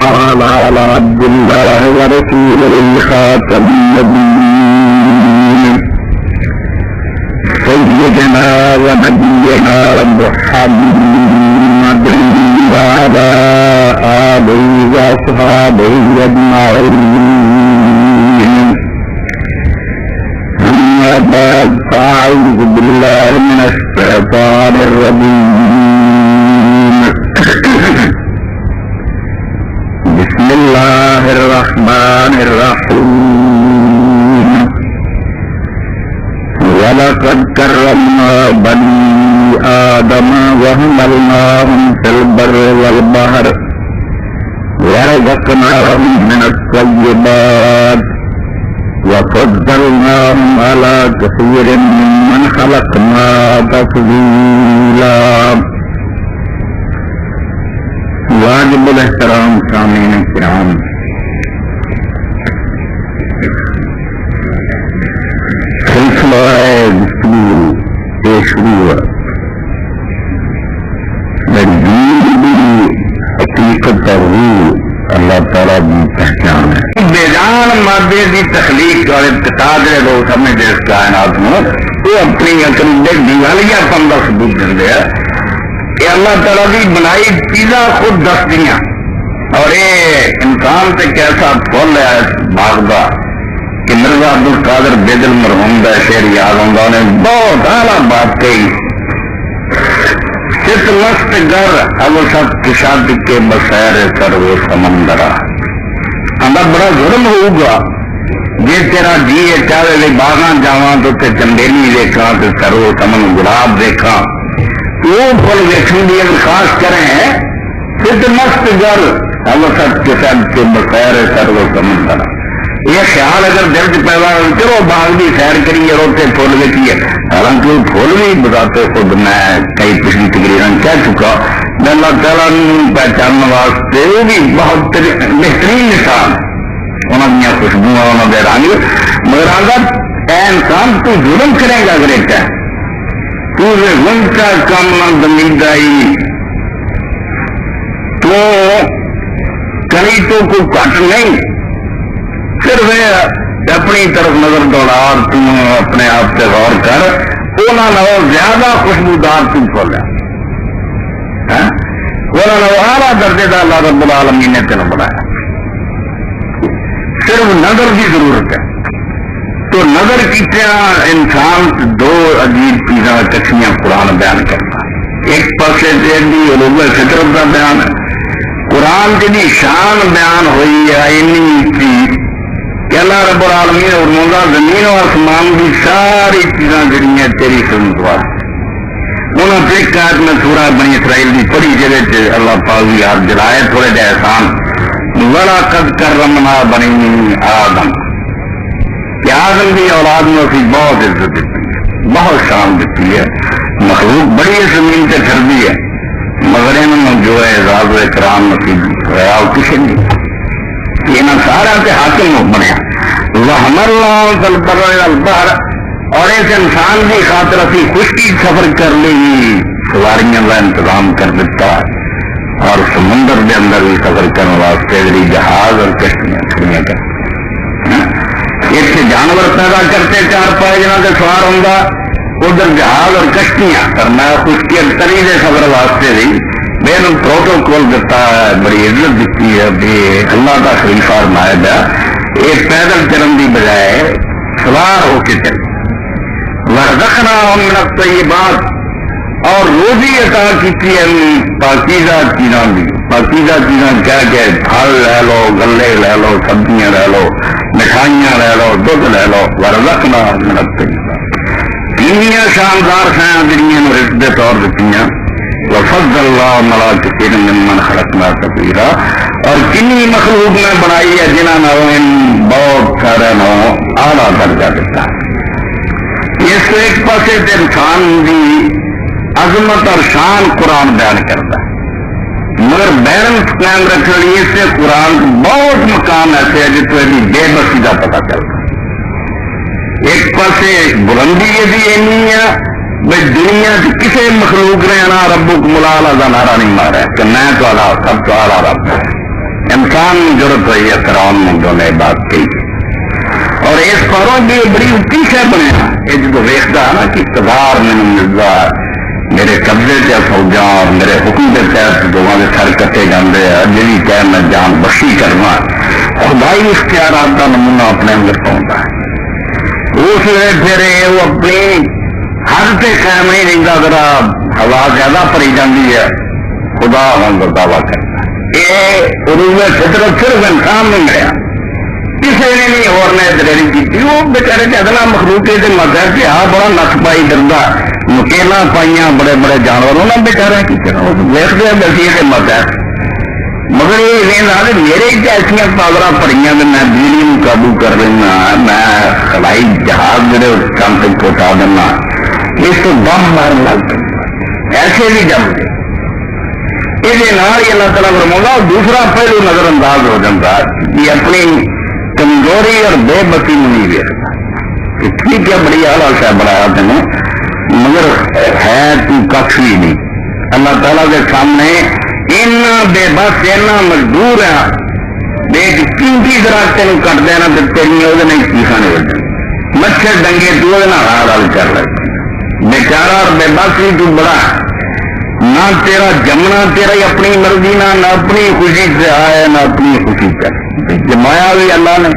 على عبد الله ورسوله خاتم النبيين سيدنا ونبينا محمد وعلى آله وأصحابه أجمعين. أما بعد فأعوذ بالله من الشيطان الرجيم. بسم الله الرحمن الرحيم. ولقد كرمنا بني آدم وحملناهم في البر والبحر ورزقناهم من الطيبات وفضلناهم على كثير ممن خلقنا تفضيلا. واجب الاحترام سامعین کرام، سلسلہ گفتگو شروع حقیقت اور روح اللہ تعالیٰ کی پہچان ہے. بیجان مادے کی تخلیق اور ابتداء لوگ سمجھتے اس کائنات میں وہ اپنی عقل دیوالیہ پن کا ثبوت دے کہ اللہ تعالیٰ کی بنائی چیزاں خود دس دیا. اور یہ انسان سے کیسا پھول ہے باغ کا کہ مرزا عبد القادر بیدل مرحوم کا شعر یاد آتا، انہیں بہت اعلیٰ بات کہی. چت مست گر اب سب کشاد کے بسیر کر وہ سمندرا. آدھا بڑا ظلم ہوگا جی تیرا جی چاہے لے باغاں جاواں تو تے چندیلی دیکھاں تے سرو سمن گلاب دیکھاں وہ پھول دیکھنے کی خاص کریں. چت مست گر اب سب کشاد کے بسیر کر وہ سمندرا. یہ خیال اگر دل سے پیدا ہو چلو باغ بھی سیر کریے روتے پھول دیکھیے. حالانکہ وہ پھول بھی بتاتے خود میں کئی پچھلی تقریریں کہہ چکا اللہ تعالیٰ پہچاننے واسطے وہ بھی بہت بہترین نشان انہوں نے خوشبو انہوں نے رنگ. مگر آگا اے انسان تو ظلم کرے گا اگر ایک ہے تو ظلم کا کام نہ دمیدائی تو کہیں تو کوئی کٹ نہیں. صرف اپنی طرف نظر دوڑا اور تم اپنے آپ سے غور کر انہوں زیادہ خوشبودار تم کھولیا انہوں نے اعلیٰ درجے کا اللہ رب العالمین نے تین بنایا. صرف نظر کی ضرورت ہے. تو نظر کی انسان دو عجیب چیزاں کچھیاں قرآن بیان کرتا. ایک پاسے علوم فطرت کا بیان ہے. قرآن کی شان بیان ہوئی ہے اینی کہ اللہ رب العالمین اور مولا زمین و آسمان کی ساری چیزاں جڑیاں تیری خدمت واسطے. انہوں نے ایک آیت میں سورہ بنی اسرائیل کی پڑھی جگہ اللہ پاک یاد دلائے تھوڑے جہ احسان وَلَقَدْ كَرَّمْنَا بَنِي آدم کہ آدم کی اولاد میں اسی بہت عزت دیتی ہے، بہت شان دیتی ہے. مخلوق بڑی زمین سے پھرتی ہے مگر انہوں جو ہے اعزاز و اکرام نصیب ہوا اور کسی نہیں. یہ سارا کے حاکم بنیا. اور اس انسان کی خاطر اسی خشکی سفر کر لی سواریاں کا انتظام کر دیتا اور سمندر کے اندر بھی سفر کرنے واسطے جہاز اور کشتیاں چھڑیاں کر ایک سے جانور پیدا کرتے چار پائے جنہوں سے سوار ہوں ادھر جہاز اور کشتیاں کرنا خشکی تری کے سفر واسطے بھی میں نے پروٹوکول دیتا ہے، بڑی عزت دیتی ہے. اللہ کا خلیفہ فرمایا گیا ایک پیدل چلن کی بجائے سوار ہو کے چل. ورزقناہم من الطیبات اور روزی عطا کی پاکیزہ چیزاں دی. پاکیزہ چیزاں کیا کہ پھل لے لو، گلے لے لو، سبزیاں لے لو، مٹھائیاں لے لو، دودھ لے لو. ورزقناہم من الطیبات کینیاں شاندار سیاں جڑیاں رزق دے طور دیتی ہیں. وفضل اللہ ملا کثیر ممن خلقنا تفضیلا اور کنی مخلوق نے بنائی ہے جنہوں نے بہت سارے نو اعلیٰ درجہ دیتا. اس کو ایک پاسے انسان کی عظمت اور شان قرآن بیان کرتا ہے مگر بیلنس قائم رکھنے لیے اس سے قرآن بہت مقام ایسے ہے جس میں بے بسی کا پتا چلتا. ایک پاسے بلندی یہ اینی ہے بھائی دنیا کی کسی مخلوق نے نا ربک ملالہ کا نعرہ نہیں مارا کہ میں تو سب تو آلہ رب ہے. انسان ضرورت ہوئی ہے فرعون نے جو نے بات کی اور اس قارون بھی بڑی اچھی شہ بنیا یہ جب ویکھدا نا کہ اقتدار مینوں ملدا میرے قبضے سے فوجاں اور میرے حکم کے تحت لوگوں کے سر کٹے جاندے ہیں جی ٹائم میں جان بخشی کرنا خدائی اختیارات کا نمونہ اپنے اندر پاؤندا ہے اس ویلے پھر وہ اپنی حد سے قائم نہیں رہتا ذرا ہوا زیادہ پڑی جاتی ہے خدا کا دعویٰ کرتا یہ عروج فطرت صرف انسان نہیں ملیا کسی نے نہیں اور نے دلیری کی وہ بےچارے ادنا مخلوق کے مدد سے آ بڑا نس پائی ڈردا مکیلا پائیاں بڑے بڑے جانوروں نے بےچارے کی ویستے بسی کے مدد مگر یہ میرے ایسا پاور پڑی میں بجلی قابو کر لینا میں ہوائی جہاز جڑے کام تک پہنچا دینا اس کو دم مارن لگ ایسے بھی جمتے یہ اللہ تعالیٰ فرماؤں دوسرا پہلو نظر انداز ہو جاتا کہ اپنی کمزوری اور بے بسی نہیں ویکھتا ٹھیک ہے بڑی اعلیٰ شاہ بنایا تینوں مگر ہے تو کچھ بھی نہیں اللہ تعالیٰ کے سامنے اینا بے بس اینا مزدور ہے دیکھ قیمتی طرح تینوں کٹ دینا تو تیری وہ چیخا نہیں بجن مچھر ڈنگے تو وہ ہار ہل کر لگتے بیچارہ اور بے بس بھی تو بڑا نہ تیرا جمنا تیرا ہی اپنی مرضی نہ اپنی خوشی سے آئے نہ اپنی خوشی کر جمایا بھی اللہ نے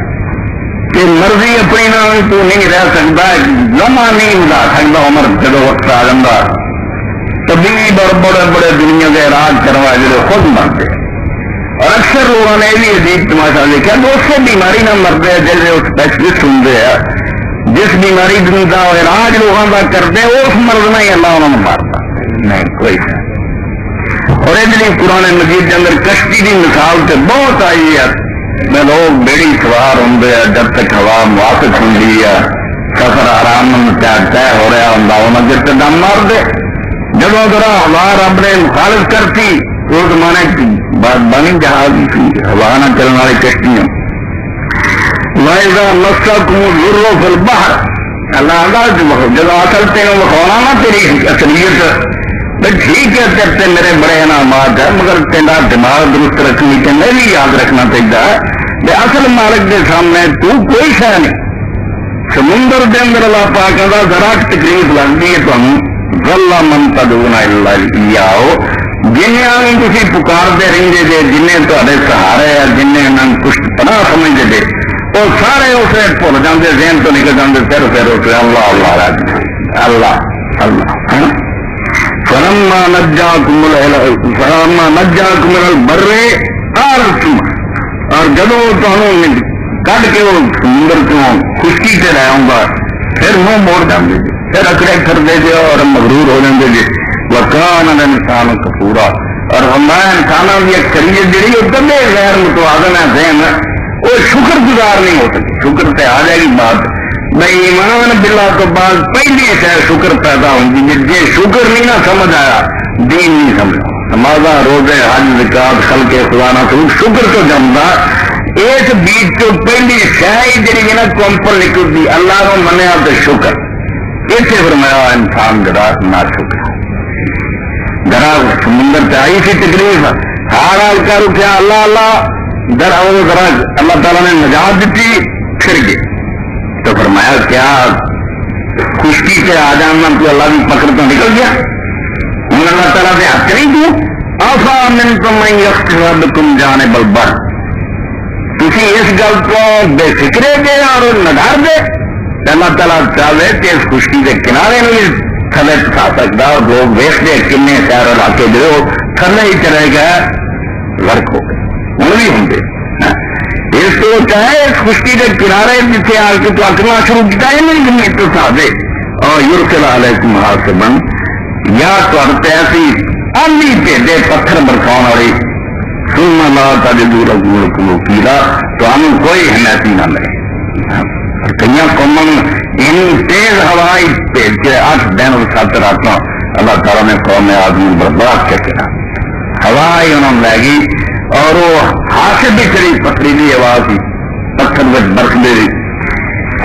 کہ مرضی اپنی نہ تو نہیں رہ سکتا لمحہ نہیں اڑا سکتا عمر جب وقت آ جاتا طبیب اور بڑے بڑے دنیا کے راج کروا جڑے خود مرتے اور اکثر لوگوں نے بھی عجیب تماشا دیکھا کہ اس سے بیماری نہ مرتے جیسے وہ اسپیشلسٹ ہوں جس بیماری کا علاج لوگوں کا کرتے اس مرض میں ہی اللہ انہوں نے مارتا نہیں کوئی اور یہ قرآن مجید کے اندر کشتی کی مثال سے بہت آئی ہے میں لوگ بیڑی سوار ہوں جب تک ہوا موافق ہوں سفر آرام طے ہو رہا ہوں انہیں جس سے دم مار دے جب ذرا ہوا رب نے مخالف کرتی وہ زمانے کی بات بنی جہاز تھی ہوا نہ چلنے والی کشتیاں باہر اللہ جب اصل تین وکھاؤنا نا تیری اصلیت ٹھیک ہے تیرے سے میرے بڑے انعامات ہے مگر تیرا دماغ درست رکھنی تمہیں بھی یاد رکھنا چاہیے کہ اصل مالک کے سامنے تو کوئی شہ نہیں سمندر کے اندر اللہ پاک کا ذرا تکلیف لگتی ہے تمہیں غلہ من تدعون الا ایاہ جنہیں تھی پکارتے رہتے جی جنہیں تے سہارے ہے جنہیں کچھ پناہ سمجھتے تھے وہ سارے اسے بھول جاتے ذہن تو نکل جاتے پھر اسے اللہ اللہ اللہ اللہ فلما نجاکم البر آرتم اور جب تمہیں کٹ کے وہ سمندر کو خشکی سے لے آؤں گا پھر منہ موڑ جاتے تھے پھر اکڑے کرتے تھے اور مغرور ہو جاتے تھے وکان الانسان کفورا اور ہمارا انسانوں کی اکثریت جہی وہ کبھی غیر متوازن ہے ذہن وہ شکر گزار نہیں ہو سکتی شکر سے آ جائے گی بات بھائی ایمان باللہ تو بعد پہلی شاید شکر پیدا ہوگی جی شکر نہیں نہ سمجھ آیا دین نہیں سمجھ نمازاں روزے حج زکات خلق خدا نہ شکر تو جمدا اس بیچ تو پہلی شاید جی نا کمپل نکلتی اللہ کو منیا تو شکر اسے فرمایا انسان ذرا نہ شکر ذرا سمندر سے آئی سی تکلیف ہار حال کر اٹھا اللہ اللہ ذرا وہ ذرا اللہ تعالیٰ نے نجات دیتی پھر گئے تو فرمایا کیا خشکی سے آ جانا تو اللہ کی پکڑ تو نکل گیا ہوں اللہ تعالیٰ سے ہاتھ نہیں دوں آفا من تم یخربکم جانب البر تھی اس گل کو بے فکرے دے اور نڈار دے اللہ تعالیٰ چاہے کہ اس خشکی کے کنارے نہیں تھلے کھا سکتا اور لوگ ویستے کن شہر علاقے جو تھلے ہی چلے گئے غرق ہو گئے ہوں بھی ہوں گے اس کو چاہے اس خشکی کے کنارے جتنے آ کے تو اکنا شروع کیا ہے نہیں تو سادے اور یورکل علیکم حاسبن یا تو ایسی آندھی پیڈے پتھر برساؤ والی ثم لا تجدوا لكم وكيلا تو ہم کوئی حمایتی نہ ملے کئی قوموں ان تیز ہوائی بھیج کے 8 دن اور 7 راتوں اللہ تعالیٰ نے قوم آدمی برباد کر کے ہوائی انہوں لے گی اور وہ ہاتھ بھی چلی پتھریلی آواز تھی پتھر بچ برف دے دی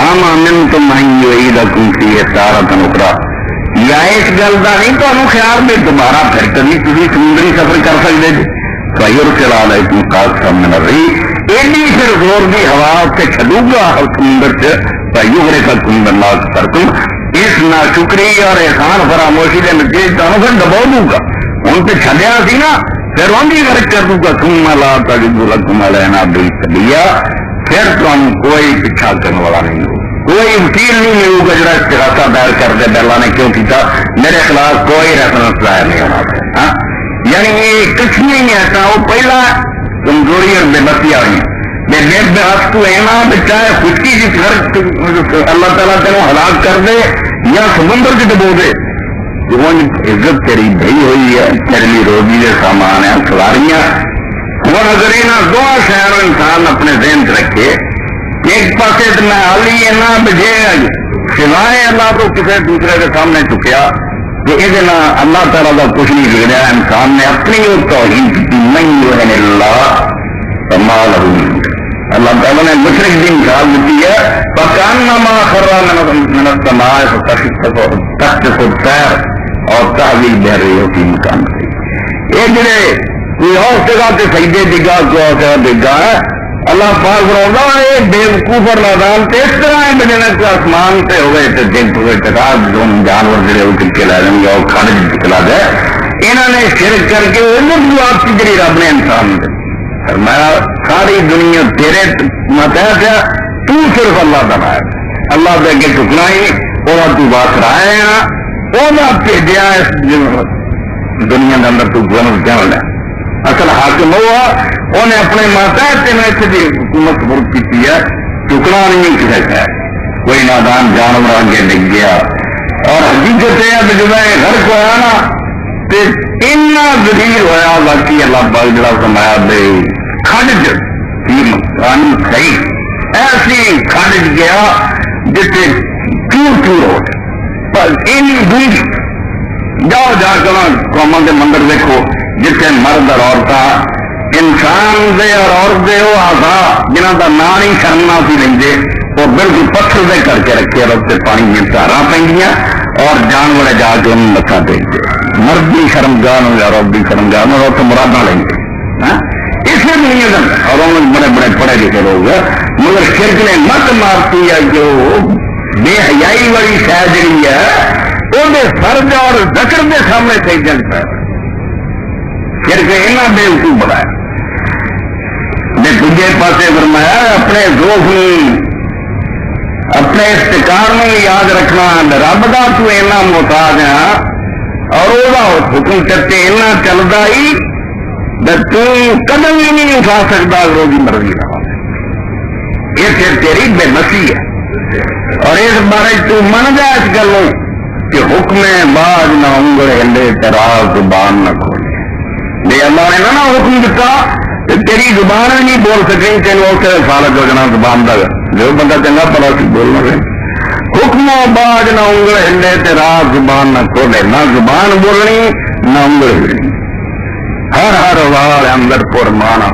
آما من تم یعیدکم فیہ تارۃ اخری یا اس گل کا نہیں تو خیال میں دوبارہ پھر کبھی تھی سمندری سفر کر سکتے تھے فَيُرْسِلَ عَلَيْكُمْ قَاصِفًا مِّنَ الرِّيحِ ایڈی پھر زور دی ہوا سے چھڈوں گا سمندر سے فَيُغْرِقَكُم بِمَا كَفَرْتُم اس ناشکری اور احسان فراموشی کے نتیجے تمہیں پھر ڈبو دوں گا ان پہ چھڈیا سی نا پھر وہ بھی غرق کر دوں گا ثُمَّ لَا تَجِدُ لَكُمْ عَلَيْنَا بِهِ سَبِيًّا پھر تم کوئی پیچھا کرنے والا نہیں ہو کوئی وکیل نہیں ملے گا جڑا استغاثہ دائر کر دے اللہ نے کیوں کیتا میرے خلاف کوئی ریفرنس ظاہر نہیں ہونا یعنی یہ کچھ نہیں ایسا وہ پہلا کمزوری اور بے بسی آئی بے بس تو اینا چاہے خشکی جس گھر اللہ تعالیٰ تینوں ہلاک کر دے یا سمندر سے ڈبو دے عزت تیری بھئی ہوئی ہے تیرے لیے روزی کے سامان ہے سواریاں اور اگر انہوں دو شہر انسان اپنے ذہن سے رکھے ایک پاسے تو میں حالی اینا بجے سوائے اللہ تو کسی دوسرے کے سامنے چکیا کہ یہ اللہ تعالیٰ کا کچھ نہیں بگڑیا انسان نے اپنی وہ توہین کی نہیں ہے اللہ کمال اللہ تعالیٰ نے مشرق کی مثال دیتی ہے فَكَأَنَّمَا خَرَّ مِنَ السَّمَاءِ تَخْطِفُ الطَّيْرَ اور تحویل بہ رہی ہوتی مکان سے یہ جڑے کوئی اور جگہ سے سجدے ڈگا کوئی اور جگہ ڈگا ہے اللہ پاک بڑھا یہ بے وقوف اور نادان تو اس طرح ہے بجنے کو آسمان سے ہوئے تو دن ہوئے ٹکا جانور جڑے وہ کل کے لا جائیں گے اور کھانے چلا جائے انہوں نے شرک کر کے آپ کی جڑی رب نے انسان دے فرمایا ساری دنیا تیرے ماتحت ہے تو صرف اللہ کا ہے اللہ دے کے ٹکنا ہی اور تو بات رائے ہیں وہ بھیجا اس دنیا کے اندر تو گن جان ہے اصل حاکم ہوا انہیں اپنے ماتحت میں حکومت مرد کی ہے ٹکنا نہیں کسی کا کوئی نادان جانور آگے ڈگ گیا اور حقیقت ہے جب گھر کو آیا نا تو اتنا ذلیل ہوا باقی اللہ پاک جڑا فرمایا بے کھڈ صحیح ایسی کھڈ گیا جتنے چور چور ہو گئے جاؤ جا کر قوموں کے مندر دیکھو جتنے مرد اور عورتیں انسان دے اور عورت دے وہ آزا جنہوں کا نام ہی شرمنا سی لیں وہ بالکل پتھر دے کر کے رکھے رستے پانی میں تارا پہ اور جانور جا کے انہوں مچھا دے مرد بھی شرمگان ہو عورت بھی شرمگان اور تو مرادہ لیں گے اسے دنیا کا اور انہوں بڑے بڑے پڑھے لکھے لوگ مگر شرک نے مت مارتی ہے جو بے حیائی والی شہ جڑی ہے وہ فرض اور ذکر کے سامنے صحیح جنگ پہ شرک اینا بے وقوف بنایا میں دوجے پاسے فرمایا اپنے ذوق اپنے افتقار میں یاد رکھنا رب کا تو اینا محتاج ہے اور وہ حکم چرتے اینا چلتا ہی تو قدم ہی نہیں اٹھا سکتا روزی مرضی کا یہ پھر تیری بے بسی ہے اور اس بارے تو من جا اس گلوں کہ حکم باز نہ انگل ہلے تیرا زبان نہ کھولے نہیں اللہ نے نہ حکم دیتا تیری زبان نہیں بول سکیں تینوں اسے فالج ہو جانا زبان کا جو بندہ چنگا پڑا سی بولنا رہے حکم باز نہ انگل ہلے تیرا زبان نہ کھولے نہ زبان بولنی نہ انگل ہلنی ہر وار اندر پرمانا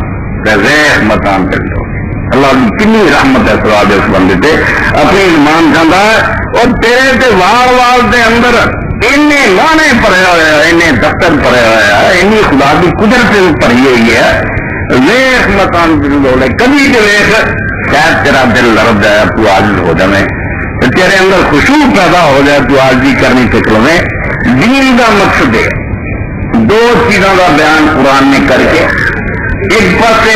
ریخ متان کر لو اللہ کی کنی رحمت ہے سواد اس بندے تے اپنی ایمان چاہتا ہے اور تیرے تے وال وال دے اندر اینے لانے پڑے ہوئے ہیں اینے دفتر پڑے ہوئے ہیں اینی خدا کی قدرت پڑی ہوئی ہے ریخ متان کر لو کبھی جو ریخ شاید تیرا دل لرد جائے تو عاجز ہو جائے تیرے اندر خشوع پیدا ہو جائے تو عاجزی کرنی سیکھ لو دین کا مقصد ہے دو چیزوں کا بیان قرآن نے کر کے ایک پاس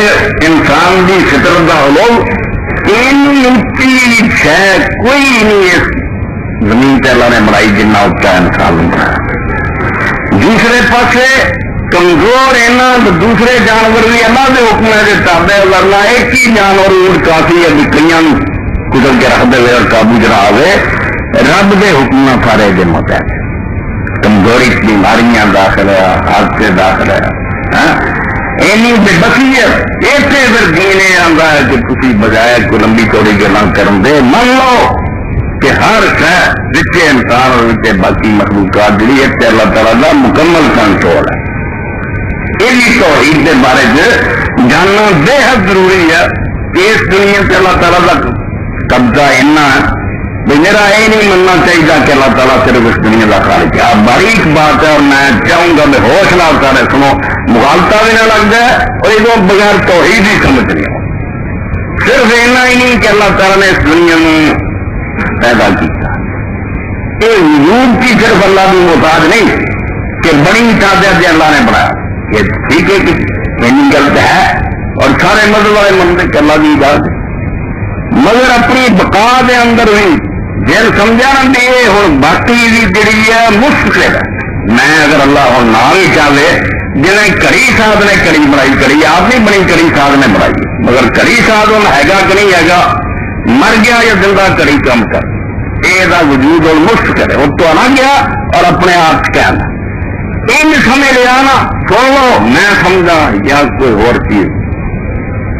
انسان کی فطرت کا حلو اونچی شہ کوئی نہیں اس زمین پہ اللہ نے بنائی جنہ اچا انسان بنایا دوسرے پاسے کمزور اینا دوسرے جانور بھی اللہ کے حکم کے تابع کرنا ایک ہی جانور اونٹ کافی ہے کئی قدر کے رکھ دے اور قابو جنا آئے رب کے حکم سارے جمع پہ کمزوری بیماریاں داخل ہے حادثے داخل ہے اینی بے بصیرت ایسے پھر دینے آتا ہے کہ کسی بجائے کوئی لمبی چوڑی گلاں کرن دے من لو کہ ہر شہر جتنے انسان اور جتنے باقی مخلوقات جڑی ہے اللہ تعالیٰ کا مکمل کنٹرول ہے یہ توحید کے بارے میں جاننا بے حد ضروری ہے کہ اس دنیا سے اللہ تعالیٰ کا قبضہ اتنا ہے بھی میرا یہ نہیں مننا چاہیے کہ اللہ تعالیٰ صرف اس دنیا کا خالق ہے. باریک بات ہے اور میں چاہوں گا میں ہوش نہ سارے سنو مغالطہ بھی نہ لگ جائے اور یہ بغیر توحید ہی سمجھ لیا. صرف اتنا ہی نہیں کہ اللہ تعالیٰ نے اس دنیا میں پیدا کیا. یہ وجود کی صرف اللہ کی محتاج نہیں کہ بڑی تعداد اللہ نے بنایا. یہ ٹھیک ہے کہ یہ غلط ہے اور سارے مذہب والے منتے کہ اللہ کی اجازت مگر اپنی بقا دے اندر ہوئی جیل سمجھا نا بھی یہ ہوں باقی جڑی ہے مشکل ہے. میں اگر اللہ ہوں نہ بھی چاہے جنہیں کڑی ساتھ نے کڑی بنائی کڑی آپ نہیں بنی کڑی ساتھ نے بنائی مگر کڑی ساتھ ہوں ہے کہ نہیں ہے مر گیا یا زندہ کڑی کم کر یہ وجود اور مشکل ہے وہ تو نہ گیا اور اپنے آپ کہنا ان سمجھ لیا نا سن لو میں سمجھا یا کوئی اور چیز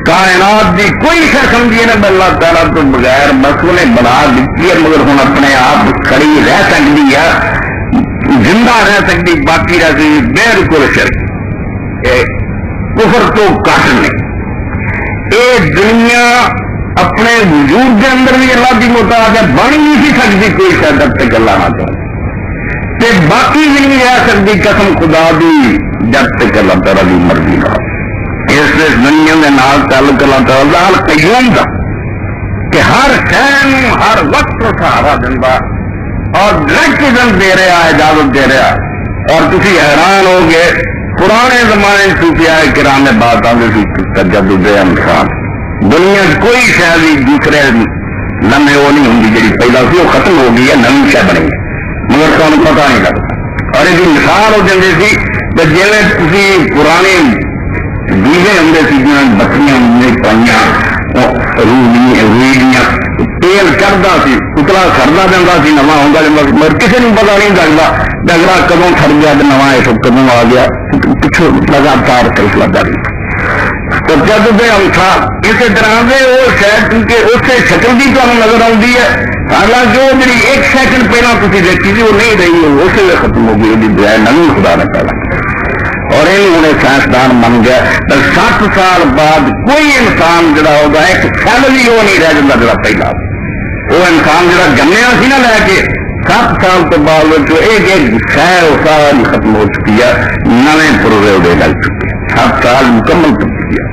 کائنات کی کوئی شے سمجھیے نا اللہ تعالیٰ تو بغیر بس انہیں بنا دیتی ہے مگر ہوں اپنے آپ کھڑی رہ سکتی ہے زندہ رہ سکتی باقی رہ سکتی بالکل شرک کفر تو کٹ نہیں. یہ دنیا اپنے وجود کے اندر بھی اللہ کی محتاج ہے بن ہی نہیں سکتی کوئی شے جب تک اللہ نہ چاہے باقی بھی نہیں رہ سکتی قسم خدا دی جب تک اللہ تعالیٰ کی مرضی نہ اس دنیا کے نال تعلق اللہ تعالیٰ قیوم کا کہ ہر شہر ہر وقت سہارا دینا اور ڈائریکٹ دے رہا اجازت دے رہا اور تھی حیران ہو گئے پرانے زمانے صوفیاء کرام بات آتے تجدد انسان دنیا کوئی شاید دوسرے لمحے وہ نہیں ہوں جی پہلا سی وہ ختم ہو گئی ہے نئی شہ بنی ہے مگر تمہیں پتا نہیں لگتا اور یہ مثال ہو جاتی تھی جی تھی پرانے دیوے ہوں جنہیں بتیاں پائیاں روڑیاں تیل چڑھتا سی اتلا سڑتا جاتا سی نواں ہوتا جاتا مگر کسی نے پتا نہیں لگتا ڈگرا کدوں سڑ گیا تو نواں اس کدوں آ گیا پچھو لگاتار سلسلہ جاری. تو جب دے انسان اسی طرح سے وہ شاید کیونکہ اسے شکل بھی تمہیں نظر آتی ہے حالانکہ وہ جی ایک سیکنڈ پہلے تھی دیکھی تھی وہ نہیں رہی اسی لیے ختم ہو گئی وہ بجائے نوی خدا نے پیدا اور یہ انہیں سائنسدان بن گیا. 7 سال بعد کوئی انسان جڑا ہوگا ایک سیل بھی وہ نہیں رہ جاتا جڑا پہلا وہ انسان جڑا جمیا سی نا لے کے 7 سال تو بعد ایک شہ ساری ختم ہو چکی ہے نئے پروے وہ لگ چکے 7 سال مکمل چکی ہے.